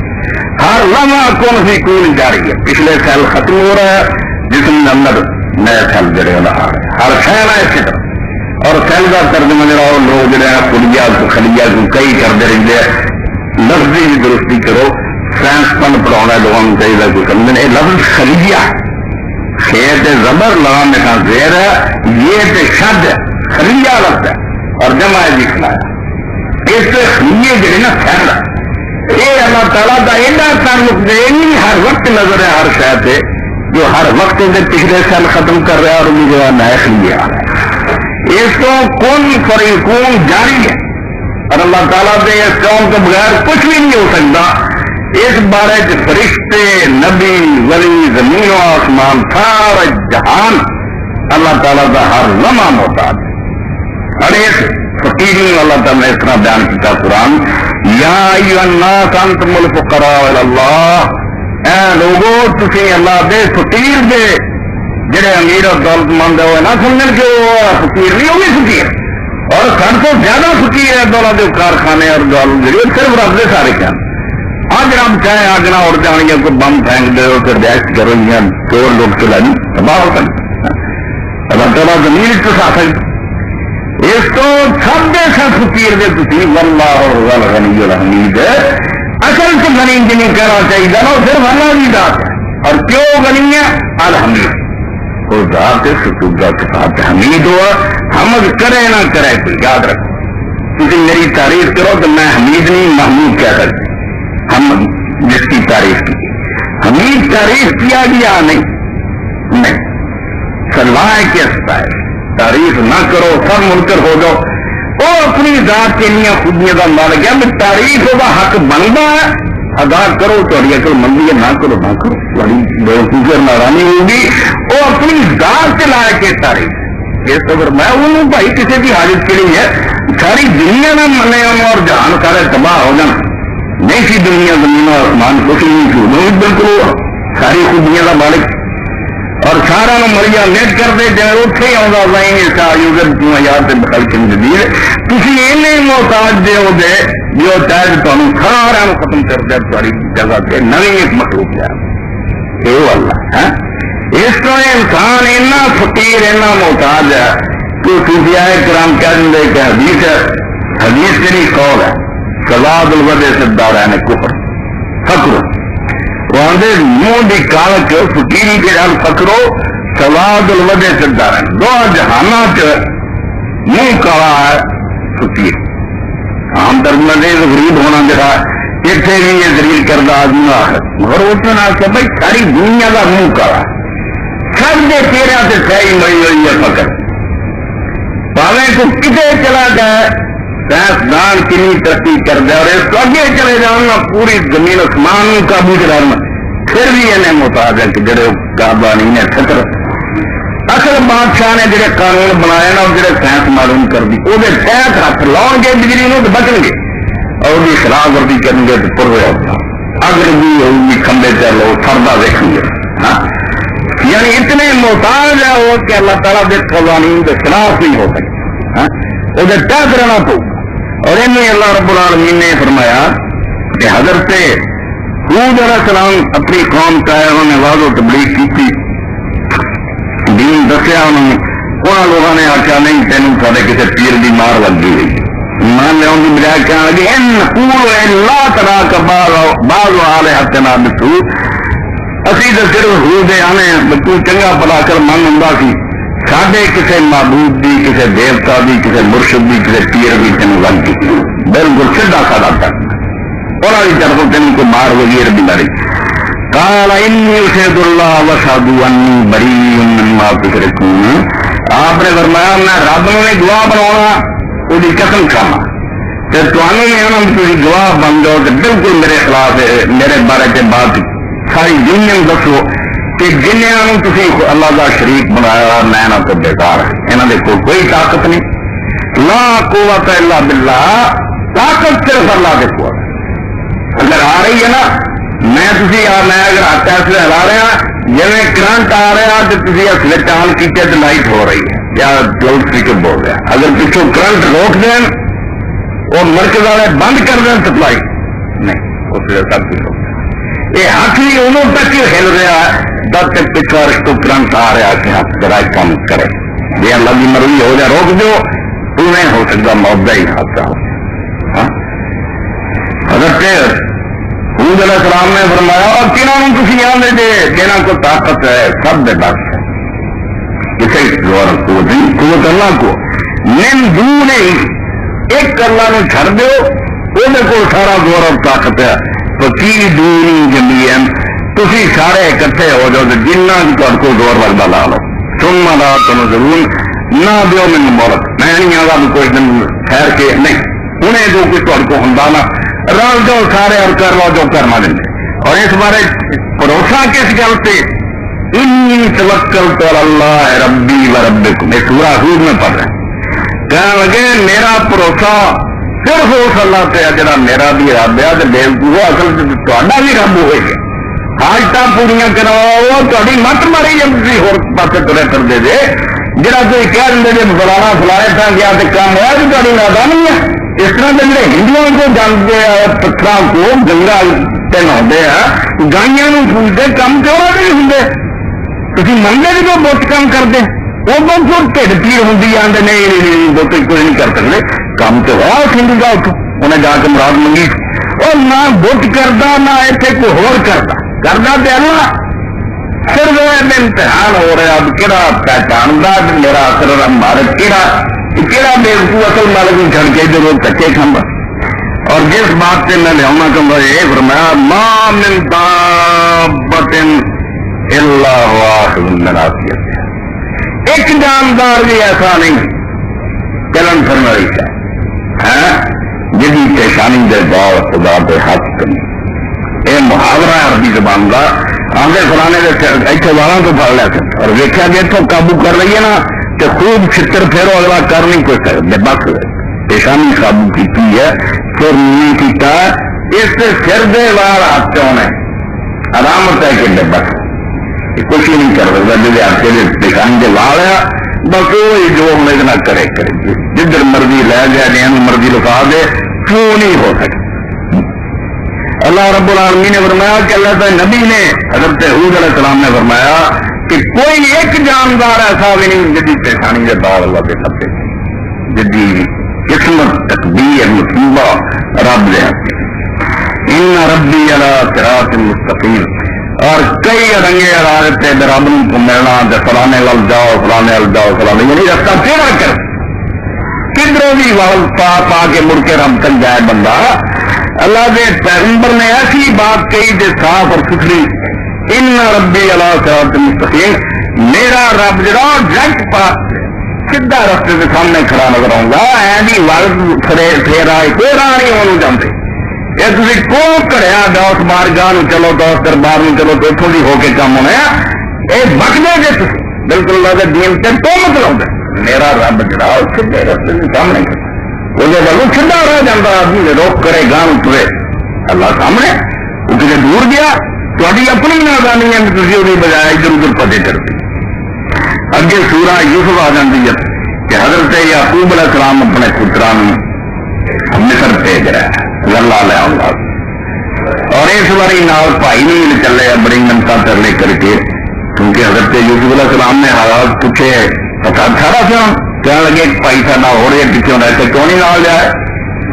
ہر لمحہ کون سی کون جاری ہے پچھلے سیل ختم ہو رہا ہے جسم کے اندر نئے سیل جڑے ہو رہا ہے ہر شہر ہے اسی طرح اور سیل کا ترجمہ جڑا وہ لوگ جڑے پلیا خلیا کو کئی کرتے رہتے ہیں لفظی بھی درستی کرو سائنس پن پڑھانا لوگوں کو چاہیے کوئی سمجھنے یہ لفظ خلیجہ خیر زبر لام میں زیر ہے یہ شد ہے خلیجہ لفظ ہے اور جمع ہے جی کھلایا اس سے خلیے جڑے نا سیل یہ اللہ تعالیٰ کا ایڈا تعلق نہیں ہر وقت نظر ہے ہر شہر سے جو ہر وقت پچھلے سال ختم کر رہا ہے اور مجھے نیا خلیے آ رہا ہے اس کو کون فریقون جاری ہے اور اللہ تعالیٰ سے اس قوم کے بغیر کچھ بھی نہیں ہو سکتا. اس بارے فرشتے نبی ولی زمین و آسمان سارا جہان اللہ تعالیٰ کا ہر لمحہ محتاج ہے. اور اس فقیری اللہ تعالیٰ نے اس طرح بیان کیا قرآن یا ایھا الناس انتم الفقراء الی اللہ اے لوگو تسی اللہ دے فقیر دے جڑے امیر اور دولت مند ہوئے نہ سمجھن کہ وہ فقیر نہیں ہوگی فقیر اور سب سے زیادہ فقیر ہے دولت کارخانے اور دولت جڑی صرف رب دے سارے کیا آج رب چاہے آگ نہ اڑ جان گیا کوئی بم پھینک دے پھر ڈیش کرو یا چور لوٹ کے لانی تباہ ہو سکتا اللہ تعالیٰ زمین اتسا سکتا اس کو سب دے سب فقیر دے تھی واللہ الغنی الحمید اصل سے غنی جنہیں کہنا چاہیے نا صرف اللہ کی ذات ہے اور کیوں غنی ہے الحمید وہ ذات ستوگا کے ساتھ حمید ہوا حمد کرے نہ کرے کوئی یاد رکھو کیونکہ میری تعریف کرو تو میں حمید نہیں محمود کیا کرتے ہم جس کی تعریف کی حمید تعریف کیا گیا نہیں سلوائے کیا ستائے تعریف نہ کرو سب منکر ہو جاؤ وہ اپنی ذات کے لیے خوبیاں کا مالک ہے تعریف کا حق بنتا ہے ادا کرو تھوڑی عقل مندی ہے نہ کرو تھوڑی نارانی ہوگی وہ اپنی ذات سے لا کے تعریف اس اگر میں انہوں بھائی کسی کی حاجت کے لیے ہے ساری دنیا نہ منے اور جہان سارے تباہ ہو جانا نہیں سی دنیا زمین اور آسمان کچھ نہیں بالکل ساری خوبیاں کا مالک اور سارا مریا نیٹ کرتے جی اتنے ہی آتا وہیں یاد خلقن جدید تھی این محتاج دے ہو گئے جو چاہے تمہیں سارا ختم کر دیا تاری جگہ سے نویں ایک مخلوق ہے یہ اللہ. اس طرح انسان اینا فقیر اینا محتاج ہے کہ صوفیاء کرام کہہ دیں کہ حدیث ہے حدیث تیری قول ہے سواد الودے سے دارین کفر فکرو وہ آدھے منہ دی کالک فقیری کے حال فکرو سواد الودے سے دارین دو جہانات منہ کالا ہے فقیر. عام درمدیز غریب ہونا دکھا اتنے بھی یہ ذلیل کردہ آدمی آخر مگر اتنا کہ بھائی ساری دنیا کا منہ کالا سب دے تیرا سے سہی مری ہوئی ہے فکر پاوے کو کتے چلا جائے سائنسدان کنی ترقی کر دے اور اس کو آگے چلے جاؤں پوری زمین آسمان قابو چلانا پھر بھی انہیں محتاج ہے کہ جڑے کعبہ نہیں ہے فکر اصل بادشاہ نے جڑے قانون بنایا نا جڑے سائنس معلوم کر دی وہ تحت ہاتھ لاؤ گے بجلی نو تو بچن گے اور وہ خلاف ورزی کریں گے تو پورے اگر بھی ہوگی کھمبے چلو سردا دیکھیں گے. یعنی اتنے محتاج ہے وہ کہ اللہ تعالیٰ کے قوانین کے خلاف نہیں ہو سکتے وہ تحت رہنا تو. اور انہیں اللہ رب العالمین نے فرمایا کہ حضرت حود علیہ السلام اپنی قوم کا انہوں نے واضح تبلیغ کی تھی دین دسیا انہوں لوگوں نے آخیا نہیں تینوں سارے کسی پیر کی مار لگ گئی مان لیا ان کی بجائے کہنے لگے ان لا ترا کا بعض والے ہاتھ نہ بچو اسی تو صرف ہو دے آنے تو چنگا پلا کر من ہوں سی ساڈے کسی معبود کی کسی دیوتا کی کسی مرشد کی کسی پیر کی تین لگ گئی بالکل سیدھا سادہ تک انہوں کی طرف تین کو مار وغیرہ بھی لڑی قال انی اشہد اللہ واشہد انی بریء مما تشرکون. آپ نے فرمایا میں رب نے گواہ بناؤنا وہ قسم کھانا تو تھی گواہ بن جاؤ تو بالکل میرے خلاف میرے بارے کے بات ساری دنیا میں دسو کہ جنہوں تھی اللہ کا شریک بنایا میں نہ تو بیکار یہاں کے کوئی طاقت نہیں لا قوت الا باللہ طاقت صرف اللہ کے قوت اگر آ رہی ہے نا میں اگر ہاتھ ایسے ہلا رہا جی کرنٹ آ رہا تو تھی سوچ آن کی لائٹ ہو رہی ہے یا لاؤڈ اسپیکر بول رہا اگر پچھوں کرنٹ روک دین اور مرکز والے بند کر دیں سپلائی نہیں اس لیے سب کچھ ہو یہ ہاتھ بھی انہوں تک ہی ہل رہا ہے جب تک پچھو کو کرنٹ آ رہا کہ ہاتھ ذرا کام کرے جی اللہ کی مرضی ہو جائے روک دو تو نہیں ہو سکتا موت کا ہی حادثہ ہو. حضرت حود علیہ السلام نے فرمایا اور کنہوں تھی آدھے جی جنہوں کو طاقت ہے سب دے بس کسی قوت اللہ کو من دون ایک اللہ نے چھڑ دو وہ کو سارا زور اور طاقت ہے فقیر دونی جمعین تھی سارے اکٹھے ہو جاؤ تو جنہ کی کو زور لگتا لا لو ثم لا تنظرون نہ دیو من مولت میں نہیں آگا کچھ دن ٹھہر کے نہیں انہیں جو کچھ کو ہوں نا رل جاؤ سارے اور کر لو جو کرنا دیں اور اس بارے بھروسہ کس گل سے انی توکلت علی اللہ ربی و ربکم یہ سورہ حود میں پڑھ رہے ہیں کہنے لگے میرا بھروسہ صرف اس اللہ سے جڑا میرا بھی رب ہے وہ اصل تا بھی رب ہوئے گا حاجت پوریا کراؤ تاری مت ماری جب تھی ہو پاسے ترے کر دے دے جڑا کوئی کہہ دیں جی فلانا فلائے تھا گیا تو کام ہوا بھی تاری نادانی ہے. اس طرح کے جڑے ہندوؤں کو جانتے ہیں پتھر کو گنگا نہاتے ہیں گائیاں پوجتے کام کیوں نہیں ہوں تھی منگے بھی تو بت کام کرتے وہ بہت ٹھڈ پیڑ ہوں آتے نہیں بت کچھ نہیں کر سکتے کام تو ہوا ہندو کا اتوں انہیں جا کے مراد منگی اور نہ بت کرتا نہ اتنے کوئی ہور کرتا تو اللہ صرف امتحان ہو رہا اب کہڑا پہچانتا میرا اثر مارک کہڑا بےوقوف اصل مالک چھڑ کے جو لوگ کچے کھانا. اور جس بات سے میں لیا کہوں یہ فرمایا ما من دابۃ الا هو آخذ بناصیتها ایک جاندار بھی ایسا نہیں چلن پھرن والی ہے جدی پیشانی دے بال خدا پہ ہاتھ کرنی. یہ محاورہ عربی زبان کا آگے فلانے اتنے والا تو پڑ لیا اور ویکیا کہ اتوں قابو کر رہی ہے نا تو خوب چھتر پھیرو اگلا کر نہیں کوئی سکتے بس پیشانی قابو کی ہے پھر نہیں کیتا اس سے سر دے وال ہاتھ نے علامت ہے کہ بس کچھ نہیں کر سکتا. جی آپ کے نشانی سے لا لیا بس وہی جو ہم اتنا کرے جدھر مرضی لے جائے جن مرضی لکھا دے کیوں نہیں ہو سکتا. اللہ رب العالمین نے فرمایا کہ اللہ تعالی نبی نے حضرت ہود علیہ السلام نے فرمایا کہ کوئی ایک جاندار ایسا بھی نہیں جدی پیشانی کے بعد اللہ کے سب جدی قسمت تقدیر مصیبہ رب دے ان ربی علی صراط مستقیم. اور کئی رنگے راستے رب کو ملنا فلانے وال جاؤ فلانے وال جاؤ فلانے یعنی رستہ پھیرا کر کدھروں بھی وال پا پا کے مڑ کے رب تک جائے بندہ. اللہ کے پیغمبر نے ایسی بات کہی جو صاف اور ستھری ان ربی علی صراط مستقیم. میرا رب جڑا ڈائریکٹ پاس سیدھا رستے کے سامنے کھڑا نظر آؤں گا. ایسی ول پھیرا کوئی راہ نہیں ہونا چاہتے. یہ تھی کو کڑیا دوس بارگاہ چلو دوس دربار میں چلو تو اتوں کی ہو کے کام ہونا یہ بکنے جی تھی بالکل اللہ کے دین سے تو مطلب میرا رب جڑا سیدھے رستے کے سامنے وہ سیدھا رہ جاتا آدمی روک کرے گاہ اترے اللہ سامنے وہ کسی دور گیا تاری اپنی نادانی ہے تھی وہ بجائے ادھر ادھر پتے کرتے. اگے سورہ یوسف آ جاتی ہے کہ حضرت یعقوب علیہ السلام اپنے پترا مصر بھیج رہا ہے اللہ لے آؤں گا. اور اس باری نال بھائی نہیں چلے بڑی منتا ترلے کر کے کیونکہ حضرت یوسف علیہ السلام نے حالات پوچھے پتا سارا سا کہنے لگے بھائی سا ہو رہے پیچھے رہتے کیوں نہیں نال جائے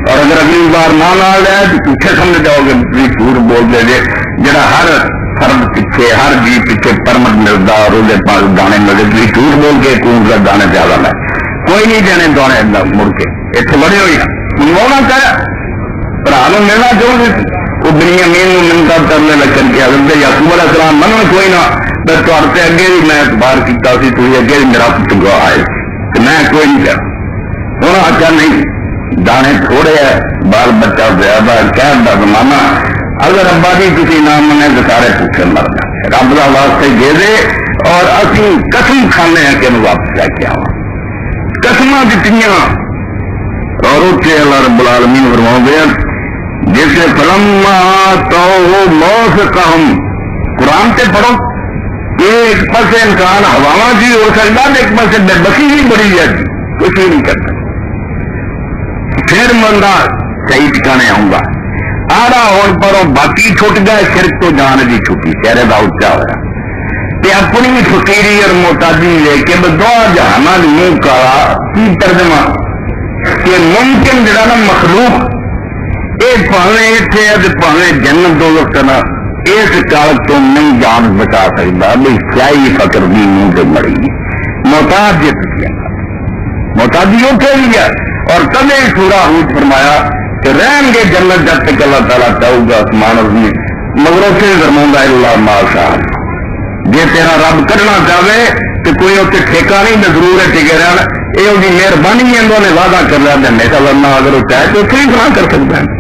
اور اگر اگلی بار نہ نال جائے تو پیچھے سمجھ جاؤ گے تھی جھوٹ بول دے جی جہاں ہر فرد پیچھے ہر جی پیچھے پرمٹ ملتا اور وہ پاس دانے ملتے تھی جھوٹ بول کے کون کا دانے زیادہ میں کوئی نہیں دینے دانے مڑ کے اتنے بڑے ہوئی منگوانا چاہے برا ملنا چاہوں گے وہ بنیامین منتا کرنے لگن کے حضرت یعقوب علیہ السلام من کوئی نہ میں تو اگے بھی میں اعتبار کیا تھی اگے بھی میرا پتر آئے میں کوئی نہیں کیا ہوں آخیا نہیں دانے تھوڑے ہے بال بچہ زیادہ قید کا زمانہ اگر ابا جی تھی نہ منے تو سارے بھوکے مر جائیں رب کا واسطے دے دے. اور اسی قسم کھانے ہیں کہ واپس لے کے آوا قسم دیتی اور اتنے اللہ رب العالمین فرماؤ گے جیسے فلما تو موس کا ہم قرآن سے پڑھو ایک پاس انسان ہوا جی ہو سکتا ایک پاس بے بسی بھی بڑی جاتی کچھ بھی نہیں کرتا. پھر بندہ صحیح ٹھکانے آؤں گا آڑا ہونے پر باقی چھوٹ گئے شرک تو جان کی چھٹی چہرے کا اچا ہوا تے اپنی فقیری اور محتاجی لے کے دعا جہانا منہ کا کی ترجمہ کہ ممکن جڑا نا مخلوق یہ پاوے اتنے پاوے جنت دو کرنا اس کال تو نہیں جان بچا سکتا بھائی سیائی فکر بھی منہ سے مڑی محتاج جت گیا محتاجی اٹھے بھی ہے. اور کبھی سورہ ہود فرمایا کہ رہن گے جنت جب تک اللہ تعالیٰ چاہوں گا آسمان مگر سے فرماؤں اللہ ماشا جی تیرا رب کرنا چاہے تو کوئی اتنے ٹھیکا نہیں تو ضرور ہے ٹکے رہنا یہ ان کی مہربانی ہے انہوں نے وعدہ کر لیا دینے کا ورنہ اگر وہ چاہے تو اتنے فلاں کر سکتا ہے.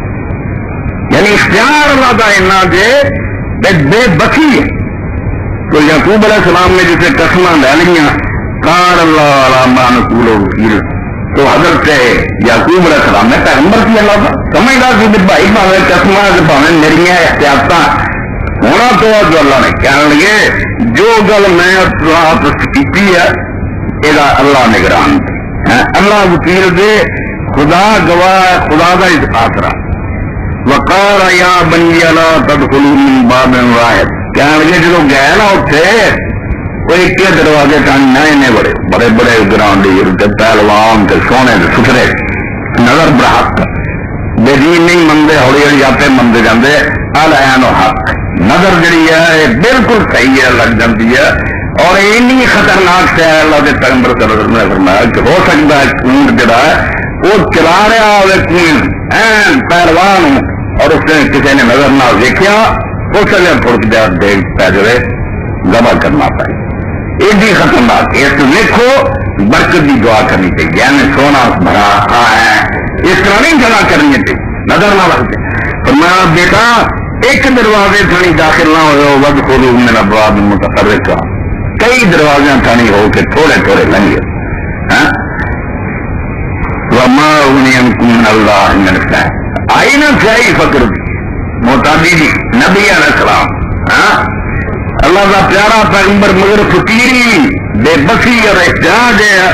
یعنی اختیار اللہ کا اتنا دے بے بسی ہے. تو یعقوب علیہ السلام نے جسے قسماں لے لیا کار اللہ علامہ نقول وکیل تو حضرت یعقوب علیہ السلام نے پیغمبر کی اللہ کا سمجھدار سی کہ بھائی پاوے قسماں پاوے میری احتیاط ہونا تو جو اللہ نے کہنے لگے جو گل میں آپ کی ہے یہ اللہ نگران اللہ وکیل دے خدا گواہ خدا کا آسرا وقال یا بنی لا تدخلوا من باب واحد کہنے لگے جب گئے نا اتنے وہ ایک دروازے نئے بڑے بڑے بڑے گراؤنڈ پہلوان سونے ستھرے نظر برحق بے دین نہیں منگتے ہولی ہولی آپ منگتے جاتے العین و حق نظر جڑی ہے بالکل صحیح ہے لگ جاتی ہے. اور اینی خطرناک سے اللہ کے پیغمبر صلی اللہ علیہ وسلم نے فرمایا کہ ہو سکتا ہے اونٹ جڑا ہے وہ چلا رہا ہوئے پہلوان اور اس نے کسی نے نظر نہ دیکھا اس لیے تھوڑی دیر دیکھ پہ جو ہے گواہ کرنا پائے ایڈی خطرناک اس دیکھو برکت کی دعا کرنی چاہیے یعنی سونا بھرا ہے اس طرح نہیں جگہ کرنی چاہیے نظر نہ لگتے. فرمایا بیٹا ایک دروازے تھانی داخل نہ ہو ود کھولو میرا باب متفرقہ کئی دروازے تھانی ہو کے تھوڑے تھوڑے لنگے وما اغنیکم من اللہ من شیء آئی نہ سیائی فکر دی محتاجی دی نبی علیہ السلام اللہ کا پیارا پیغمبر مگر فقیری بے بسی اور احتیاج ہے.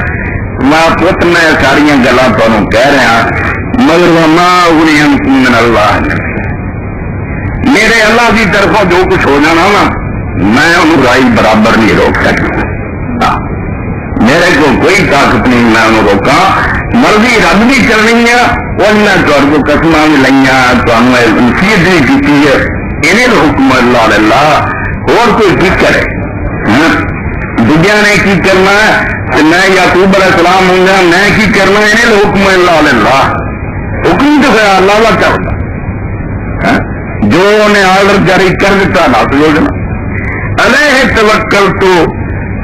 میں پت میں ساری گلا تمہیں کہہ رہا مگر وما اغنی عنکم من اللہ، میرے اللہ کی طرفوں جو کچھ ہو جانا نا میں انہوں رائی برابر نہیں روک سکتا. میرے کو کوئی طاقت نہیں میں انہوں روکا. مرضی رب بھی کرنی ہے اور میں تمہیں کو قسم بھی لیا تمہیں نصیحت بھی کی ہے. انہیں حکم اللہ اللہ اور کوئی کی کرے دنیا نے کی کرنا ہے. میں یعقوب علیہ السلام ہوں گا میں کی کرنا انہیں حکم اللہ اللہ. حکم تو ہے اللہ کا کرنا جو انہیں آرڈر جاری کر دیتا نا تو یوجنا علیہ توکل تو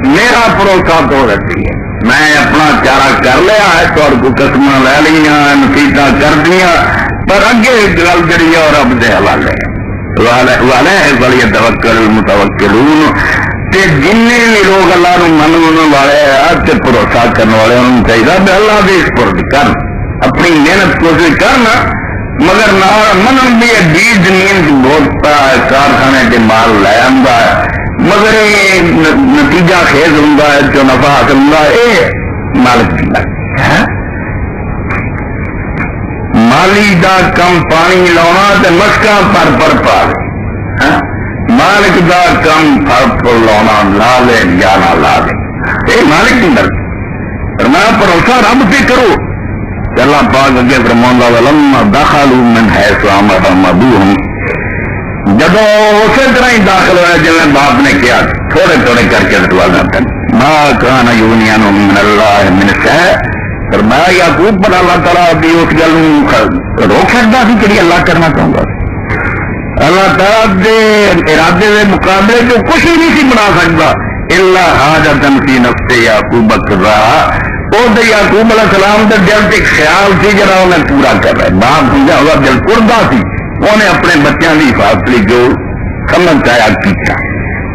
میرا بھروسہ تو رہتی ہے. میں اپنا چارہ کر لیا ہے تو کو قسم لے لیا نصیحت کر دیا پر اگے گل جڑی ہے رب دے حوالے والے بڑی توکل المتوکلون تے جن بھی لوگ اللہ نو منن والے بھروسہ کرنے والے انہوں چاہیے بھی اللہ دے سپرد کر اپنی محنت کوشش کرنا مگر نہ منن بھی بیج زمین بہت کارخانے کے مال لے آتا ہے مگر یہ نتیجہ خیز ہوں جو نفع حاصل ہوں یہ مالک کی ہے. مالی دا کم پانی لاؤنا تے مشکا پر پا لے مالک دا کم پر لاؤنا لا لے یا نہ لا لے یہ مالک کی مرضی. میں بھروسہ رب سے کرو. اللہ پاک اگے فرماؤں ولما دخلوا من حيث امرهم ابوهم جب اسی طرح ہی داخل ہوا جی باپ نے کیا تھوڑے تھوڑے کر کے دروازہ تک ما كان يغنيهم من الله من شيء. فرمایا یعقوب پر اللہ تعالیٰ بھی اس گل روک سکتا سی کہ اللہ کرنا چاہوں گا. اللہ تعالیٰ دے ارادے کے مقابلے جو کچھ ہی نہیں سی بنا سکتا الا حاجۃ فی نفس یعقوب کرا. وہ یعقوب علیہ السلام کے دل سے خیال سی جڑا انہیں پورا کر رہا ہے. باپ سمجھا ہوا دل قربا سی انہیں اپنے بچوں کی حفاظت لی جو سمجھ آیا کیا.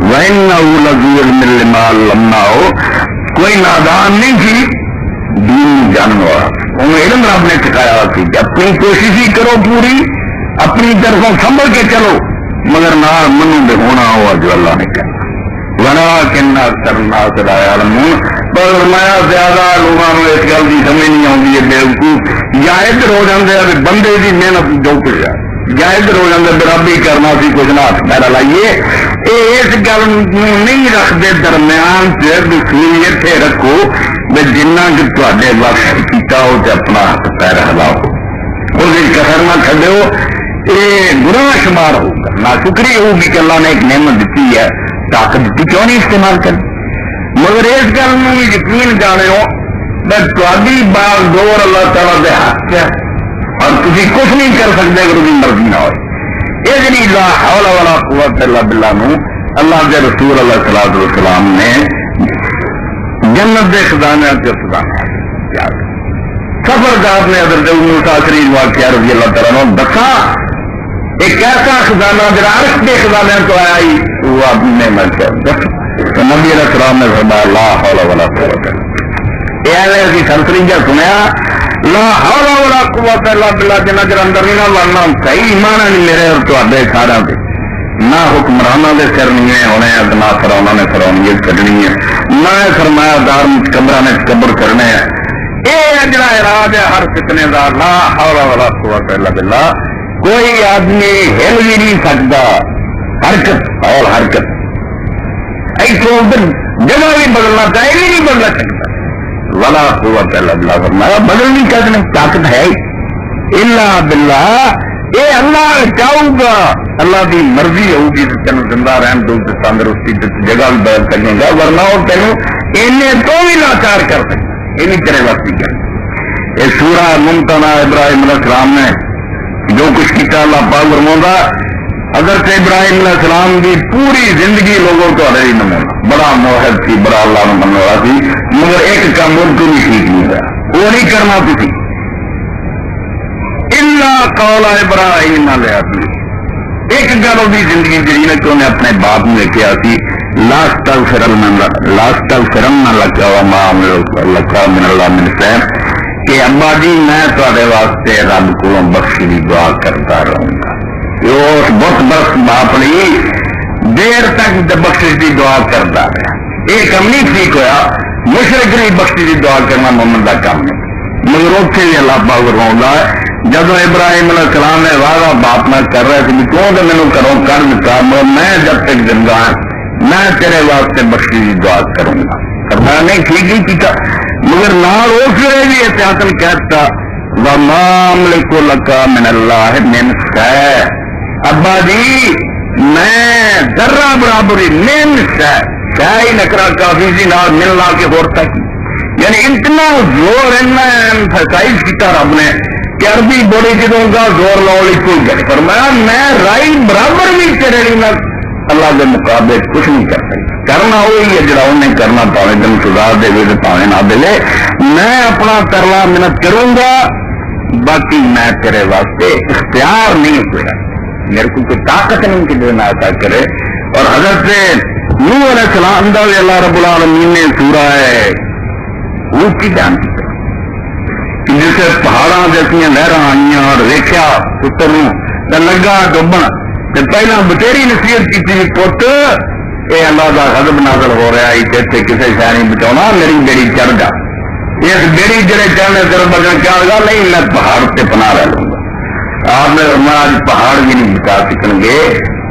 وَإِنَّهُ لَذُو عِلْمٍ لِّمَا عَلَّمْنَاهُ کوئی نادان نہیں تھی دین جاننے والا. انہیں علم رب نے سکھایا سی کہ اپنی کوشش ہی کرو پوری اپنی طرفوں سنبھل کے چلو مگر نہ منو دے ہونا ہوا جو اللہ نے کہا. وَلَٰكِنَّ أَكْثَرَ النَّاسِ لَا يَعْلَمُونَ. پر فرمایا زیادہ لوگوں کو اس گل کی سمجھ نہیں آتی ہے بےوقوف یا ادھر ہو جاتے ہیں بندے کی محنت جو کچھ ہے یا ادھر ہو جاتے برابری کرنا سی کچھ نہ ہاتھ پیرا لائیے. اس گل نہیں رکھتے درمیان سے سوئی اتنے رکھو بھی جنہ کہ تے وقت کیا ہو تو اپنا ہاتھ پیر ہلاؤ اس کسر نہ چڈو. یہ گناہ شمار ہوگا نہ شکری ہوگی کہ اللہ نے ایک نعمت دیتی ہے طاقت دیتی کیوں نہیں استعمال کر. مگر اس گل میں یقین جانے ہو تاری باغ دور اللہ تعالیٰ دے حق ہے اور تھی کچھ نہیں کر سکتے اگر اس کی مرضی نہ ہو. یہ جی لا حول ولا قوت الا باللہ نو اللہ کے رسول علیہ الصلوۃ والسلام نے جنت کے خزانے کے خزانہ سفردار نے حضرت موسیٰ شریف واقعہ رضی اللہ تعالیٰ نے دسا ایک ایسا خزانہ جڑا عرش کے خزانے تو آیا ہی وہ آپ نے میں تو نبی علیہ السلام نے فرمایا لا حول ولا قوت. یہ ایسی سرسریجا سنیا لا حول ولا قوت الا باللہ جنہ چر اندر نہیں نہ ورنا صحیح ایمان نہیں میرے اور تے سارا دے نہ حکمرانوں کے سر نہیں ہونے نہ فراؤنا نے فرونیت کھڈنی ہے نہ سرمایہ دار قبر نے قبر کرنے ہیں. یہ جڑا اراد ہے ہر فتنے کا لا حول ولا قوت الا باللہ. کوئی آدمی ہل بھی نہیں سکتا حرکت اور حرکت ایسے ادھر جگہ بھی بدلنا چاہے بھی نہیں بدل سکتا. ولا قوت الا باللہ فرمایا بدل نہیں سکتے طاقت ہے الا باللہ. یہ اللہ چاہوں گا اللہ کی مرضی ہوگی تو تینوں زندہ رہن دو تندرستی جگہ بھی بدل سکے گا ورنہ وہ تینوں انہیں تو بھی لاچار کر سکتا یہ نہیں تیرے وقت کر. یہ سورہ ممتنع ابراہیم علیہ السلام نے جو کچھ کیا اللہ پاک فرماؤں حضرت ابراہیم علیہ السلام کی پوری زندگی لوگوں کو ہی نمونہ بڑا موحد تھی بڑا اللہ نے مننے والا تھی مگر ایک کام ان کو بھی ٹھیک نہیں ہوا وہ نہیں کرنا تھی الا قول ابراہیم علیہ السلام. ایک گل وہ زندگی جی نے کہ انہیں اپنے باپ نے کیا سی لاستغفرن لک وما لک من اللہ من شیء کہ ابا جی میں تے واسطے رب کو بخش کی دعا کرتا رہوں گا. اس بت برس باپ نے دیر تک بخشش کی دعا کرتا رہا. یہ کم نہیں ٹھیک ہوا. مشرک کی بخشش کی دعا کرنا مومن کا کام نہیں. مگر اتنے بھی اللہ پاک فرماؤں ہے جب ابراہیم علیہ السلام نے وعدہ باپ نہ کر رہے تھے کیوں تو مینو کرو کر دیتا میں جب تک زندہ میں تیرے واسطے بخشش کی دعا کروں گا. کرنا نہیں ٹھیک ہی کیتا مگر نال اس ویلے بھی احتیاطاً کہتا وما املک لک من اللہ من شیء. ابا جی میں ذرہ برابری من شیء شیء نکرا کافی سی نال من لا کے ہور تک یعنی اتنا زور ایمفسائز کیا رب نے کہ عربی بولی جدوں کا زور لاؤ کوئی گل فرمایا میں رائی برابر بھی تیرے لیے اللہ کے مقابلے کچھ نہیں کر سکتا. کرنا وہی ہے جڑا انہیں کرنا پاوے تم سزا دے تو پاوے نہ دے. میں اپنا کرنا محنت کروں گا باقی میں تیرے واسطے اختیار نہیں ہوا میرے کو کوئی طاقت نہیں کہ نہ عطا کرے. اور حضرت نوح علیہ السلام دا بھی اللہ رب العالمین نے سورہ ہے وہ کی بیان کی جسے پہاڑاں جیسے لہر آئی اور ویخیا پتر لگا ڈبن پہلا بتیری نصیحت کی پت یہ اللہ کا غضب نازل ہو رہا ہے اتنے کسی شہر نہیں بچاؤنا میری بیڑی چڑھ جا. اس بیڑی جڑے چڑھنے صرف بچن کیا ہوگا نہیں میں پہاڑ سے پناہ رہ لوں گا. آپ نے آج پہاڑ بھی نہیں بچا سکن گے.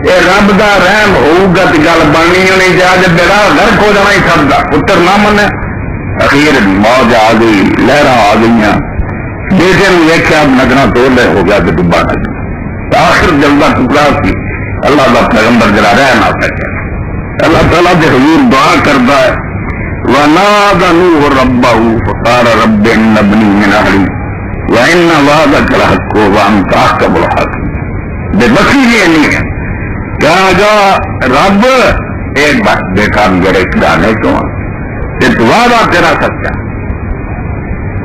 یہ رب کا رحم ہوگا تو گل بننی ہونی چاہیے بیڑا گھر کھو جانا ہی سب کا پتر نہ من. اخیر موج آ گئی لہر آ گئی بیٹے نے ویکیا نظر توڑ لے ہو گیا تو ڈبا نہ آخر جلدہ ٹکڑا سی اللہ کا پیغمبر جرا رہ نہ سکے. اللہ تعالیٰ کے حضور دعا کرتا ہے وَنَادَ نُوحٌ رَبَّهُ فَقَالَ رَبِّ إِنَّ ابْنِي مِنْ أَهْلِي وَإِنَّ وَعْدَكَ الْحَقُّ وَأَنْتَ أَحْكَمُ الْحَاكِمِينَ. بے بسی یہ نہیں ہے کہا گا رب ایک بات بیٹا میرے کھلانے کو وعدہ تیرا سچا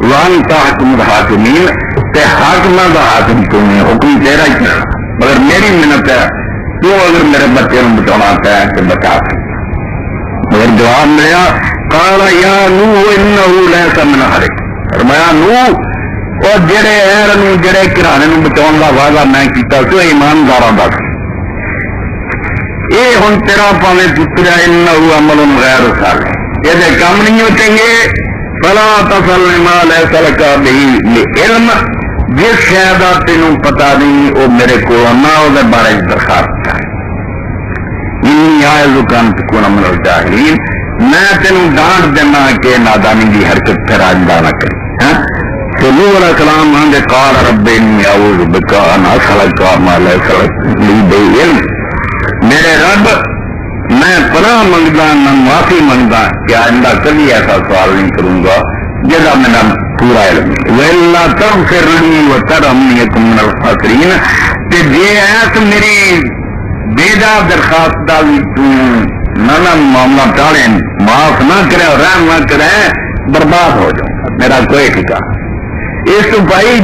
وَأَنْتَ أَحْكَمُ الْحَاكِمِينَ تے حاکمہ کا حاکم تم ہے حکم تیرا ہی کرنا مگر میری محنت ہے تو اگر میرے بچے کو بچانا چاہے تو بچا سکتا. مگر جواب ملا قال یا نوح انه ليس من اهلك. فرمایا نوح اور جڑے اہل نو جڑے گھرانے نو بچاؤن دا وعدہ میں کیتا سو ایمانداراں دا اے ہن تیرا پاویں پتر انه عمل غیر صالح یہ دے کام نہیں ہو چنگے فلا تصل ما ليس لك به علم جس شاید تینوں پتا نہیں وہ میرے کو نہ وہ بارے درخواست ہے. من الجاہلین میں تینوں ڈانٹ دینا کہ نادانی کی حرکت پھر آئندہ نہ کریں. نوح علیہ السلام آنگے قال رب انی اعوذ بک ان اسألک ما لیس لی بہ علم. میرے رب میں پناہ منگتا میں معافی منگتا کہ آئندہ کبھی ایسا سوال نہیں کروں گا جزا میرا پورا علم وَإِلَّا تَغْفِرْنِي وَتَرْحَمْنِي أَكُن مِّنَ الْخَاسِرِينَ. تے جے ایس میری بیجا درخواست دا بھی نہ معاملہ ٹالے معاف نہ کرے اور رحم نہ کرے برباد ہو جاؤں میرا کوئی ٹھکانا. اس تو بھائی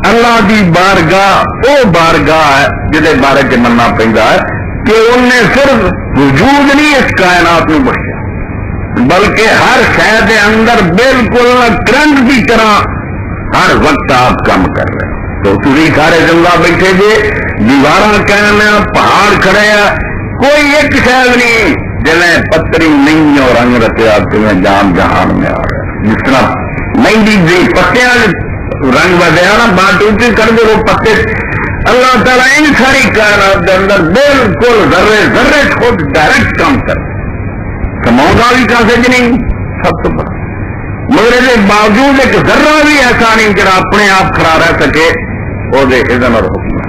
اللہ دی بارگاہ او بارگاہ ہے جہدے بارے چ مننا پیندا ہے کہ انہیں صرف وجود نہیں اس کائنات میں بخشا بلکہ ہر شے دے اندر بالکل کرنٹ کی طرح ہر وقت آپ کام کر رہے ہیں. تو تھی سارے جنگا بیٹھے جے دیوار کہنا پہاڑ کھڑے کوئی ایک شاید نہیں جنہیں پتری نہیں اور رنگ رتیا تمہیں جان جہان میں آ رہا ہے. جس طرح نہیں دی پتیاں رنگ بدیا نا بات اونچی کر دے وہ پتے اللہ تعالیٰ ان ساری کائنات کے اندر بالکل ذرے ذرے خود ڈائریکٹ کام کر کماؤں بھی کہاں سے نہیں سب تو بڑا مگر اس باوجود ایک ذرہ بھی ایسا نہیں کہ اپنے آپ کھڑا رہ سکے وہ اذن اور حکم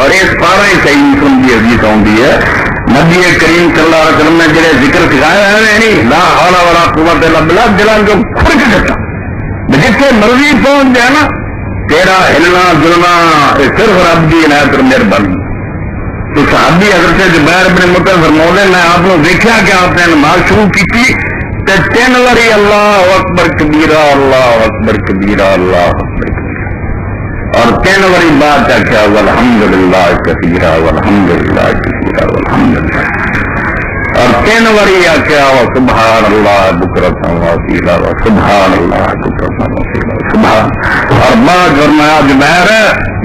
اور یہ سارا ہی صحیح مسلم کی حدیث آتی ہے نبی کریم صلی اللہ علیہ وسلم نے جڑے ذکر سکھایا ہے نہیں لا حول ولا قوت الا باللہ دلان کو کھڑک دیتا جتنے مرضی پہنچ جائے نا تیرا ہلنا جلنا صرف رب کی عنایت اور مہربانی. تو صحابی حضرت زبیر بن مطعم فرماتے میں آپ نے دیکھا کہ آپ نے نماز شروع کی تھی تے 3 باری اللہ اکبر کبیرہ اللہ اکبر کبیرہ اللہ اکبر کبیرہ اور 3 باری بعد کیا والحمدللہ کثیرہ والحمدللہ کثیرہ والحمدللہ اور 3 باری کیا سبحان اللہ بکرۃ واسیلہ سبحان اللہ بکرۃ واسیلہ سبحان اور بعد فرمایا زبیر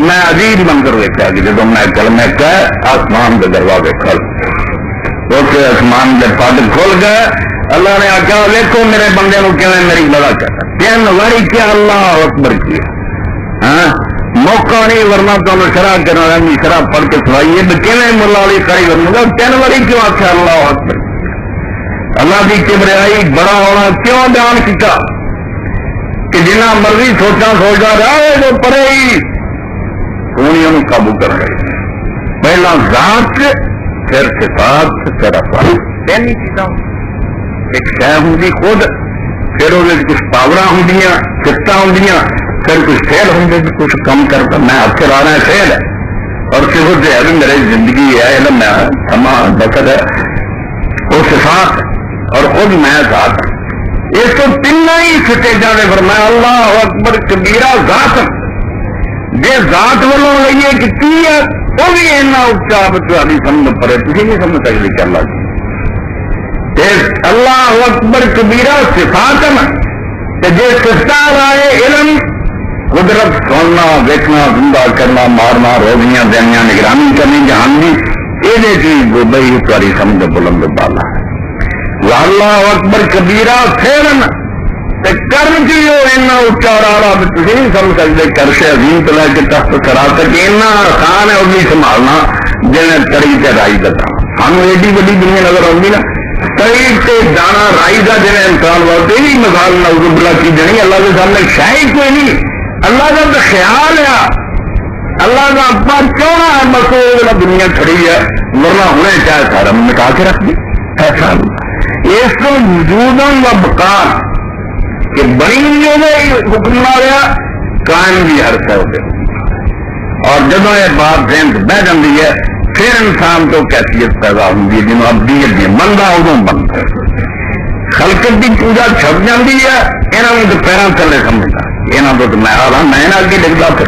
میں عجیب منظر دیکھا کہ جب میں کلمہ کہا آسمان کے دروازے کھل اسے آسمان کے پد کھل گئے. اللہ نے آخیا دیکھو میرے بندے نو کیویں میری بڑا کر 3 بار کیا اللہ اکبر کیا. ہاں موقع نہیں ورنہ تمہیں شرح کرنا رہی شرح پڑھ کے سوائیے کیویں ملا علی کھڑی کروں 3 بار کیوں آخیا اللہ اکبر. اللہ کی کبریائی بڑا ہونا کیوں بیان کیتا کہ جنہ مرضی سوچا سوچا رہے تو پرے ہی سونی قابو کر رہے. پہلا ذات پھر صفات پھر افعال 3 چیزاں. ایک شے ہوں خود پھر وہ کچھ پاور ہوں سفت ہوں پھر کچھ فیل ہوں کچھ کم کرتا میں ہاتھ لا رہا فیل ہے اور صفت ہے بھی میری زندگی ہے علم میں سما وقت ہے وہ صفات اور خود میں ذات. اس کو 3 ہی سٹیجاں نے فرمایا اللہ اکبر کبیرہ ذات. جی ذات والوں لئیے کہ کی ہے وہ بھی اینا اچا بچی سمجھ پڑے تھی نہیں سمجھ سکتے کہ اللہ جی اللہ اکبر کبیرہ صفات جی صفات آئے علم قدرت سننا دیکھنا زندہ کرنا مارنا روزیاں دینیاں نگرانی کرنی جہان کی یہ چیز بھائی تاری سمجھ بلند بالا ہے. اللہ اکبر کبیرہ پھیرن کرن کی وہ اینا اچا رہا تھی نہیں سمجھ سکتے کرش عظیم تو لے کے تخت کرا سکے اینا آسان ہے وہ بھی سنبھالنا جنہیں تری تے رائی کا سانو ایڈی بڑی دنیا نظر آؤں نا تری تے دانا رائی کا جنہیں انسان واسطے بھی مثال نعوذ باللہ کی جنی اللہ کے سامنے شاہی کوئی نہیں. اللہ کا تو خیال ہے اللہ کا اپنا چونا ہے بس وہ دنیا کھڑی ہے ورنہ ہونے چاہے سارا مٹا کے رکھ دی ایسا اس کو وجود و بقار کہ بنی جو حکم نہ رہا قائم بھی ہر شے ہوتے اور جب یہ بات ذہن سے بہ جاتی ہے پھر انسان تو کیفیت پیدا ہوتی ہے جنہوں ابدیت نہیں بندہ ادو بنتا خلقت کی پوجا چھپ جاتی ہے یہاں تو پیروں تھلے سمجھتا یہاں تو میں آ رہا میں اگے لکھتا پھر